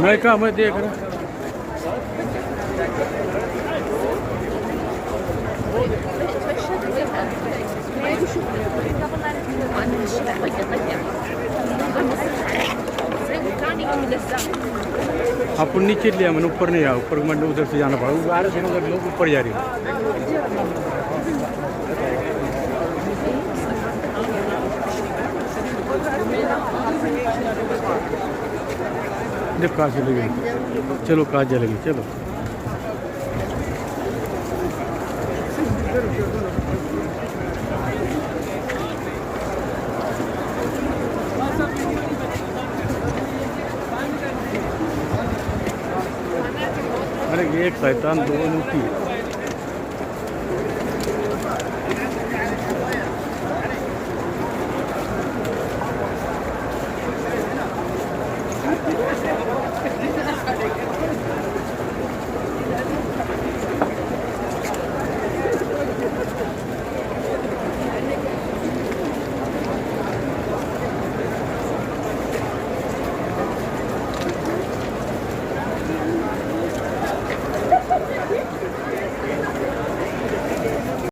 मैं कहा मैं देख रहा आपको नीचे लिया मैंने ऊपर नहीं आया ऊपर मैंने उधर से जाना पड़ा उधर से उधर लोग ऊपर जा रही है जब कहाँ चले गए चलो कहाँ चलेगी चलो अरे एक शैतान दो मूर्ति